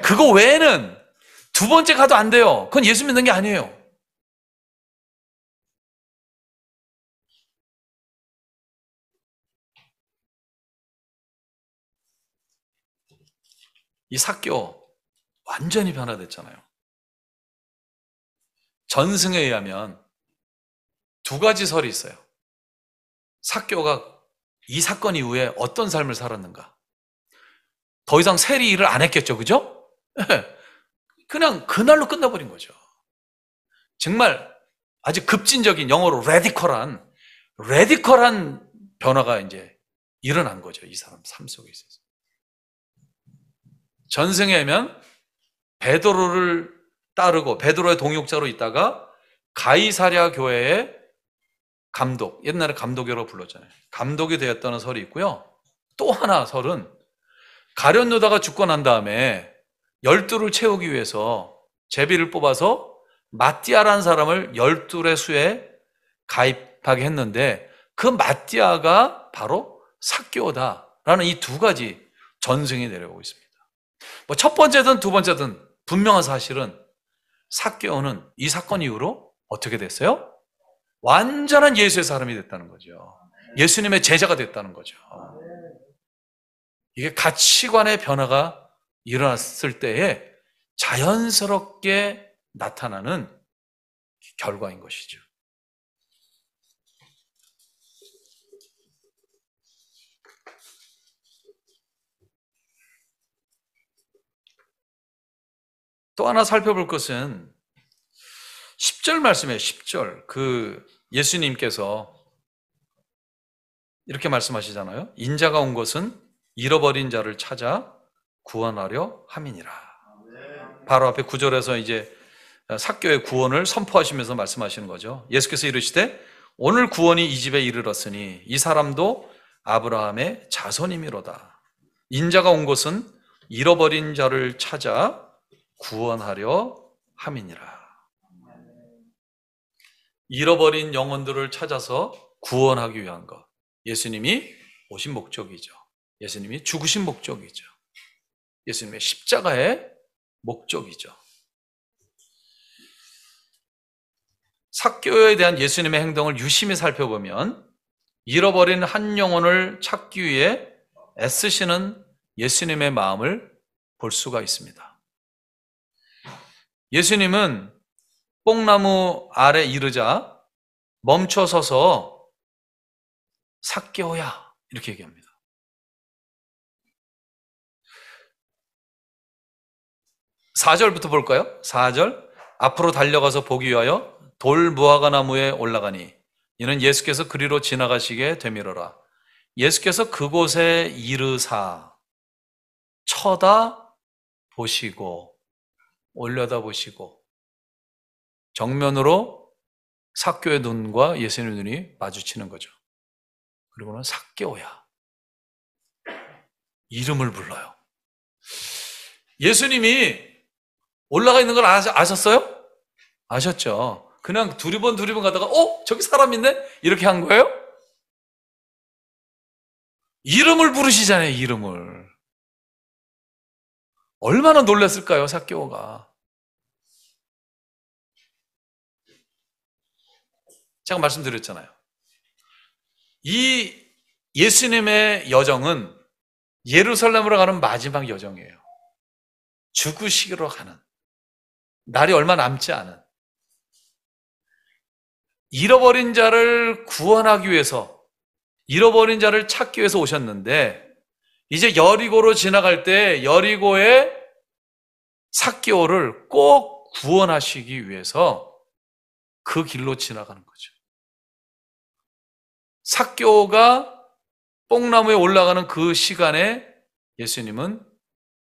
Speaker 1: 그거 외에는 두 번째 가도 안 돼요. 그건 예수 믿는 게 아니에요. 이 삭개오 완전히 변화됐잖아요. 전승에 의하면 두 가지 설이 있어요. 삭개오가 이 사건 이후에 어떤 삶을 살았는가? 더 이상 세리 일을 안 했겠죠, 그죠? 그냥 그날로 끝나버린 거죠. 정말 아주 급진적인, 영어로 레디컬한 변화가 이제 일어난 거죠. 이 사람 삶 속에 있어서. 전승에 의하면 베드로를 따르고 베드로의 동역자로 있다가 가이사랴 교회의 감독, 옛날에 감독이라고 불렀잖아요. 감독이 되었다는 설이 있고요. 또 하나 설은 가룟 유다가 죽고 난 다음에 12를 채우기 위해서 제비를 뽑아서 마띠아라는 사람을 12의 수에 가입하게 했는데 그 마띠아가 바로 삭개오다라는 이 두 가지 전승이 내려오고 있습니다. 뭐 첫 번째든 두 번째든 분명한 사실은 삭개오는 이 사건 이후로 어떻게 됐어요? 완전한 예수의 사람이 됐다는 거죠. 예수님의 제자가 됐다는 거죠. 이게 가치관의 변화가 일어났을 때에 자연스럽게 나타나는 결과인 것이죠. 또 하나 살펴볼 것은 10절 말씀이에요. 10절. 그 예수님께서 이렇게 말씀하시잖아요. 인자가 온 것은 잃어버린 자를 찾아 구원하려 함이니라. 바로 앞에 9절에서 이제 삭개오의 구원을 선포하시면서 말씀하시는 거죠. 예수께서 이르시되 오늘 구원이 이 집에 이르렀으니 이 사람도 아브라함의 자손이미로다. 인자가 온 것은 잃어버린 자를 찾아 구원하려 함이니라. 잃어버린 영혼들을 찾아서 구원하기 위한 것. 예수님이 오신 목적이죠. 예수님이 죽으신 목적이죠. 예수님의 십자가의 목적이죠. 삭개오에 대한 예수님의 행동을 유심히 살펴보면 잃어버린 한 영혼을 찾기 위해 애쓰시는 예수님의 마음을 볼 수가 있습니다. 예수님은 뽕나무 아래 이르자 멈춰 서서 삭개오야 이렇게 얘기합니다. 4절부터 볼까요? 4절 앞으로 달려가서 보기 위하여 돌 무화과 나무에 올라가니 이는 예수께서 그리로 지나가시게 되밀어라. 예수께서 그곳에 이르사 쳐다 보시고 올려다 보시고 정면으로 삭개오의 눈과 예수님의 눈이 마주치는 거죠. 그리고는 삭개오야 이름을 불러요. 예수님이 올라가 있는 걸 아셨어요? 아셨죠? 그냥 두리번 가다가 저기 사람 있네? 이렇게 한 거예요? 이름을 부르시잖아요. 이름을. 얼마나 놀랐을까요? 삭개오가. 제가 말씀드렸잖아요. 이 예수님의 여정은 예루살렘으로 가는 마지막 여정이에요. 죽으시기로 가는, 날이 얼마 남지 않은, 잃어버린 자를 구원하기 위해서, 잃어버린 자를 찾기 위해서 오셨는데, 이제 여리고로 지나갈 때 여리고의 삭개오를 꼭 구원하시기 위해서 그 길로 지나가는 거죠. 삭개오가 뽕나무에 올라가는 그 시간에 예수님은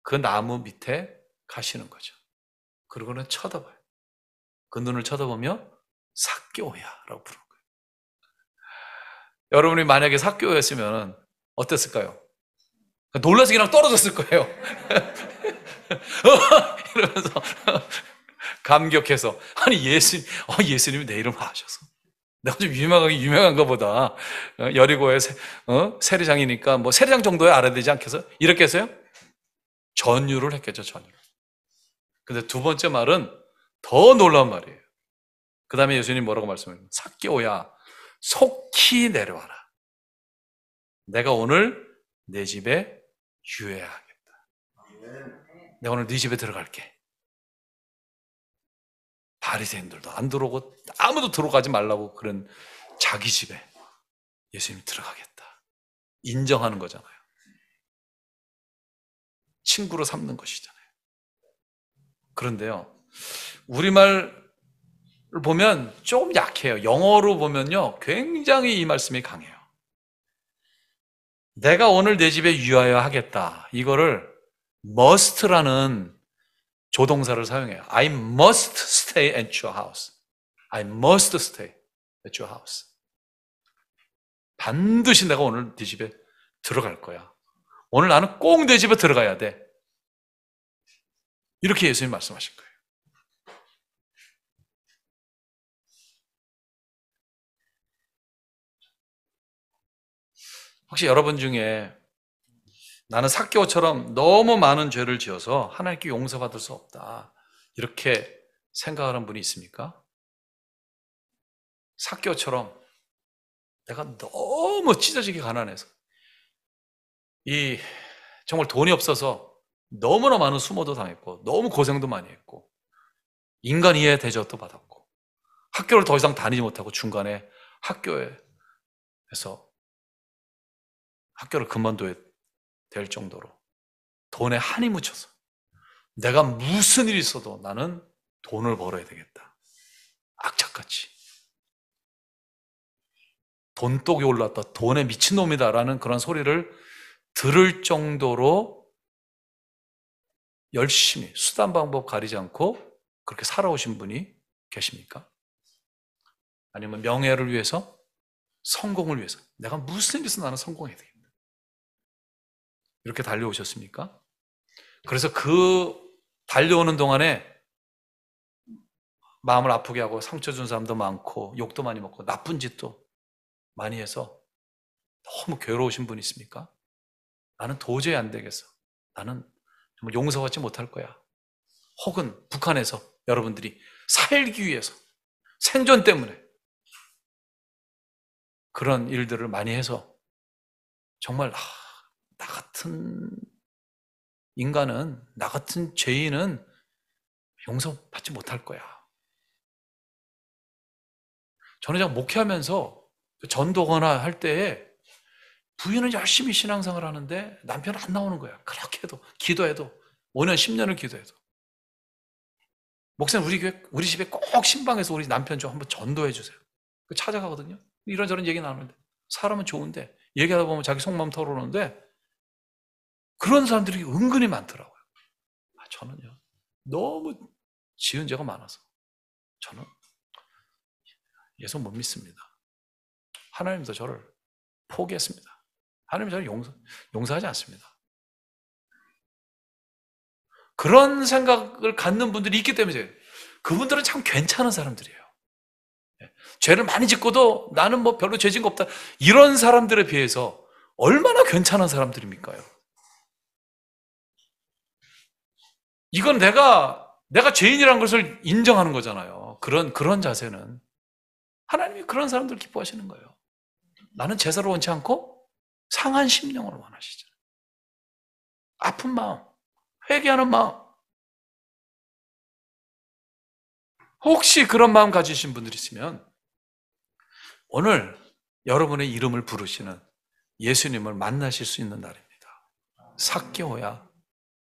Speaker 1: 그 나무 밑에 가시는 거죠. 그러고는 쳐다봐요. 그 눈을 쳐다보며 삭개오야 라고 부르는 거예요. 여러분이 만약에 삭개오였으면 어땠을까요? 놀라서 그냥 떨어졌을 거예요. 이러면서 감격해서 아니 예수님이 내 이름을 아셔서 내가 좀 유명한가 보다. 여리고의 세리장이니까 뭐 세리장 정도에 알아야 되지 않겠어요? 이렇게 해서요? 전유를 했겠죠, 전유를. 근데 두 번째 말은 더 놀라운 말이에요. 그 다음에 예수님이 뭐라고 말씀해요? 삭개오야, 속히 내려와라. 내가 오늘 내 집에 유해하겠다. 내가 오늘 네 집에 들어갈게. 바리새인들도 안 들어오고 아무도 들어가지 말라고 그런 자기 집에 예수님이 들어가겠다. 인정하는 거잖아요. 친구로 삼는 것이잖아요. 그런데요, 우리말을 보면 조금 약해요. 영어로 보면요, 굉장히 이 말씀이 강해요. 내가 오늘 내 집에 유하여 하겠다. 이거를 must라는 조동사를 사용해요. I must stay at your house. I must stay at your house. 반드시 내가 오늘 네 집에 들어갈 거야. 오늘 나는 꼭 내 집에 들어가야 돼. 이렇게 예수님이 말씀하신 거예요. 혹시 여러분 중에 나는 삭개오처럼 너무 많은 죄를 지어서 하나님께 용서받을 수 없다, 이렇게 생각하는 분이 있습니까? 삭개오처럼 내가 너무 찢어지게 가난해서 정말 돈이 없어서 너무나 많은 수모도 당했고 너무 고생도 많이 했고 인간 이해 대접도 받았고 학교를 더 이상 다니지 못하고 중간에 학교를 그만둬야 될 정도로 돈에 한이 묻혀서 내가 무슨 일이 있어도 나는 돈을 벌어야 되겠다, 악착같이 돈독이 올랐다, 돈에 미친놈이다라는 그런 소리를 들을 정도로 열심히 수단 방법 가리지 않고 그렇게 살아오신 분이 계십니까? 아니면 명예를 위해서, 성공을 위해서 내가 무슨 일이 있어 나는 성공해야 되겠다, 이렇게 달려오셨습니까? 그래서 그 달려오는 동안에 마음을 아프게 하고 상처 준 사람도 많고 욕도 많이 먹고 나쁜 짓도 많이 해서 너무 괴로우신 분 있습니까? 나는 도저히 안 되겠어, 나는 정말 용서받지 못할 거야. 혹은 북한에서 여러분들이 살기 위해서 생존 때문에 그런 일들을 많이 해서 정말 나 같은 인간은, 나 같은 죄인은 용서받지 못할 거야. 저는 그냥 목회하면서 전도거나 할 때에 부인은 열심히 신앙생활을 하는데 남편은 안 나오는 거야. 그렇게 해도, 기도해도 5년 10년을 기도해도 목사님 우리 집에 꼭 신방에서 우리 남편 좀 한번 전도해 주세요. 찾아가거든요. 이런저런 얘기 나누는데 사람은 좋은데 얘기하다 보면 자기 속마음 털어오는데 그런 사람들이 은근히 많더라고요. 저는요, 너무 지은 죄가 많아서 저는 예수 못 믿습니다. 하나님도 저를 포기했습니다. 하나님 저를 용서하지 않습니다. 그런 생각을 갖는 분들이 있기 때문에 그분들은 참 괜찮은 사람들이에요. 죄를 많이 짓고도 나는 뭐 별로 죄 짓은 거 없다. 이런 사람들에 비해서 얼마나 괜찮은 사람들입니까요? 이건 내가 죄인이라는 것을 인정하는 거잖아요. 그런 자세는 하나님이 그런 사람들 기뻐하시는 거예요. 나는 제사를 원치 않고 상한 심령으로 원하시잖아요. 아픈 마음, 회개하는 마음. 혹시 그런 마음 가지신 분들 있으면 오늘 여러분의 이름을 부르시는 예수님을 만나실 수 있는 날입니다. 삭개오야,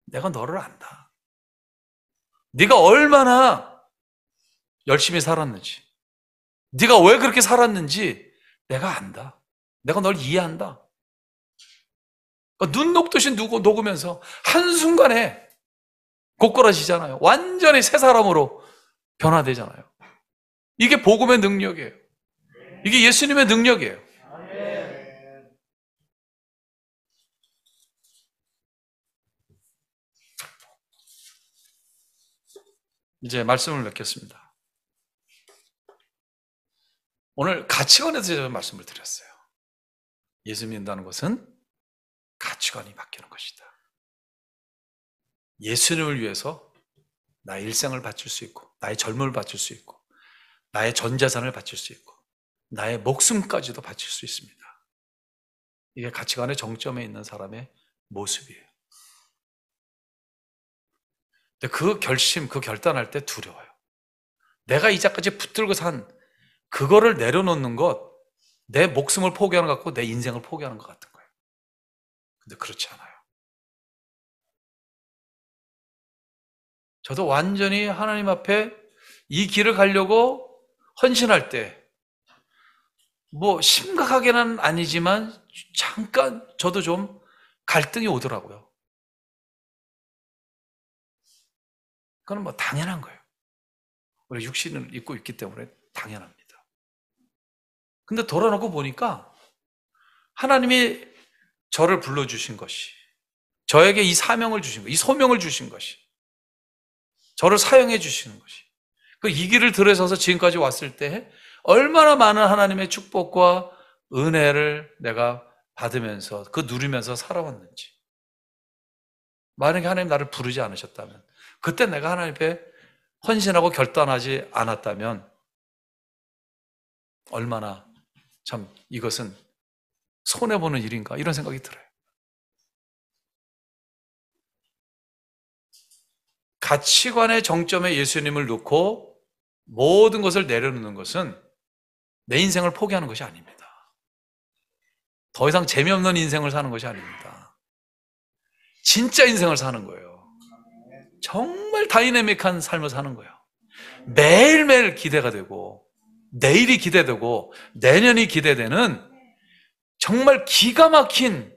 Speaker 1: 내가 너를 안다. 네가 얼마나 열심히 살았는지, 네가 왜 그렇게 살았는지 내가 안다. 내가 널 이해한다. 그러니까 눈 녹듯이 녹으면서 한순간에 고꾸라지잖아요. 완전히 새 사람으로 변화되잖아요. 이게 복음의 능력이에요. 이게 예수님의 능력이에요. 이제 말씀을 맺겠습니다. 오늘 가치관에 대해서 말씀을 드렸어요. 예수 믿는다는 것은 가치관이 바뀌는 것이다. 예수님을 위해서 나의 일생을 바칠 수 있고, 나의 젊음을 바칠 수 있고, 나의 전 재산을 바칠 수 있고, 나의 목숨까지도 바칠 수 있습니다. 이게 가치관의 정점에 있는 사람의 모습이에요. 근데 그 결심, 그 결단할 때 두려워요. 내가 이제까지 붙들고 산 그거를 내려놓는 것, 내 목숨을 포기하는 것 같고 내 인생을 포기하는 것 같은 거예요. 근데 그렇지 않아요. 저도 완전히 하나님 앞에 이 길을 가려고 헌신할 때, 뭐 심각하게는 아니지만 잠깐 저도 좀 갈등이 오더라고요. 그건 뭐 당연한 거예요. 우리 육신을 입고 있기 때문에 당연합니다. 근데 돌아놓고 보니까 하나님이 저를 불러주신 것이, 저에게 이 사명을 주신 것, 이 소명을 주신 것이, 저를 사용해 주시는 것이, 이 길을 들어서서 지금까지 왔을 때 얼마나 많은 하나님의 축복과 은혜를 내가 받으면서 누리면서 살아왔는지. 만약에 하나님 나를 부르지 않으셨다면, 그때 내가 하나님 앞에 헌신하고 결단하지 않았다면 얼마나 참 이것은 손해보는 일인가, 이런 생각이 들어요. 가치관의 정점에 예수님을 놓고 모든 것을 내려놓는 것은 내 인생을 포기하는 것이 아닙니다. 더 이상 재미없는 인생을 사는 것이 아닙니다. 진짜 인생을 사는 거예요. 정말 다이내믹한 삶을 사는 거예요. 매일매일 기대가 되고, 내일이 기대되고, 내년이 기대되는 정말 기가 막힌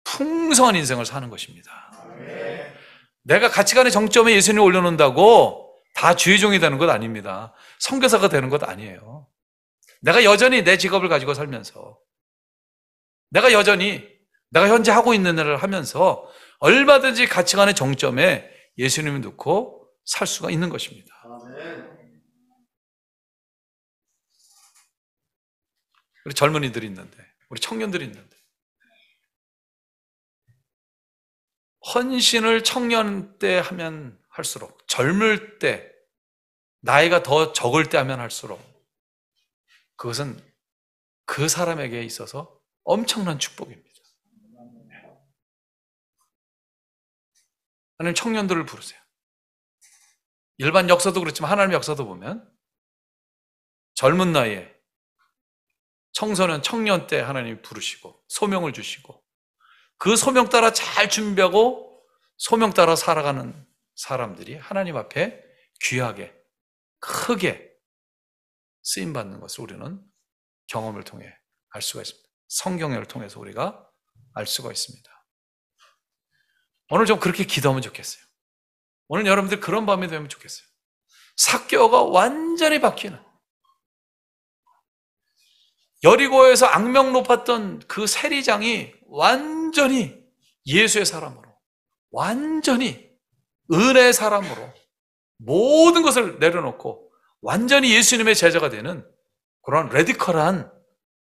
Speaker 1: 풍성한 인생을 사는 것입니다. 내가 가치관의 정점에 예수님을 올려놓는다고 다 주의 종이 되는 것 아닙니다. 선교사가 되는 것 아니에요. 내가 여전히 내 직업을 가지고 살면서, 내가 여전히 내가 현재 하고 있는 일을 하면서 얼마든지 가치관의 정점에 예수님을 놓고 살 수가 있는 것입니다. 우리 젊은이들이 있는데, 우리 청년들이 있는데, 헌신을 청년 때 하면 할수록, 젊을 때, 나이가 더 적을 때 하면 할수록 그것은 그 사람에게 있어서 엄청난 축복입니다. 하나님 청년들을 부르세요. 일반 역사도 그렇지만 하나님의 역사도 보면 젊은 나이에 청소년, 청년 때 하나님이 부르시고 소명을 주시고, 그 소명 따라 잘 준비하고 소명 따라 살아가는 사람들이 하나님 앞에 귀하게, 크게 쓰임받는 것을 우리는 경험을 통해 알 수가 있습니다. 성경을 통해서 우리가 알 수가 있습니다. 오늘 좀 그렇게 기도하면 좋겠어요. 오늘 여러분들 그런 밤이 되면 좋겠어요. 삭개오가 완전히 바뀌는, 여리고에서 악명 높았던 그 세리장이 완전히 예수의 사람으로, 완전히 은혜의 사람으로 모든 것을 내려놓고 완전히 예수님의 제자가 되는 그런 레디컬한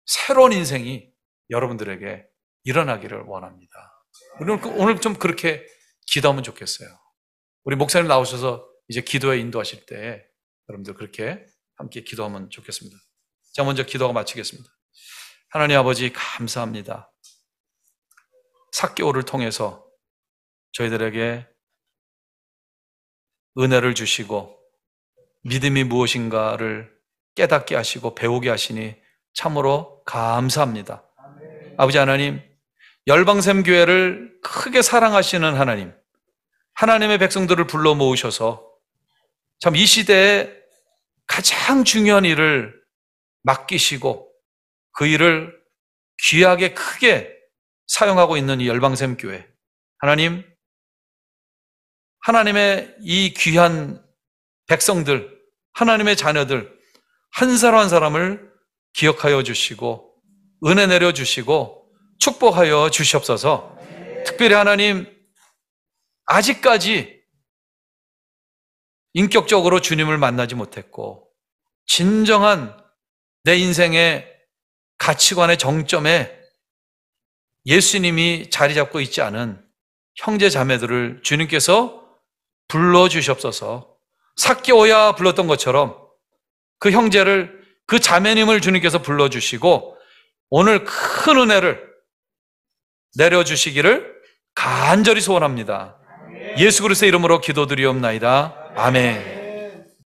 Speaker 1: 새로운 인생이 여러분들에게 일어나기를 원합니다. 오늘 좀 그렇게 기도하면 좋겠어요. 우리 목사님 나오셔서 이제 기도에 인도하실 때 여러분들 그렇게 함께 기도하면 좋겠습니다. 자, 먼저 기도가 마치겠습니다. 하나님 아버지 감사합니다. 삭개오를 통해서 저희들에게 은혜를 주시고 믿음이 무엇인가를 깨닫게 하시고 배우게 하시니 참으로 감사합니다. 아버지 하나님, 열방샘 교회를 크게 사랑하시는 하나님, 하나님의 백성들을 불러 모으셔서 참 이 시대에 가장 중요한 일을 맡기시고 그 일을 귀하게 크게 사용하고 있는 이 열방샘 교회, 하나님, 하나님의 이 귀한 백성들, 하나님의 자녀들 한 사람 한 사람을 기억하여 주시고 은혜 내려주시고 축복하여 주시옵소서. 특별히 하나님, 아직까지 인격적으로 주님을 만나지 못했고 진정한 내 인생의 가치관의 정점에 예수님이 자리 잡고 있지 않은 형제 자매들을 주님께서 불러주시옵소서. 삭개오야 불렀던 것처럼 그 형제를, 그 자매님을 주님께서 불러주시고 오늘 큰 은혜를 내려주시기를 간절히 소원합니다. 예수 그리스도의 이름으로 기도드리옵나이다. 아멘.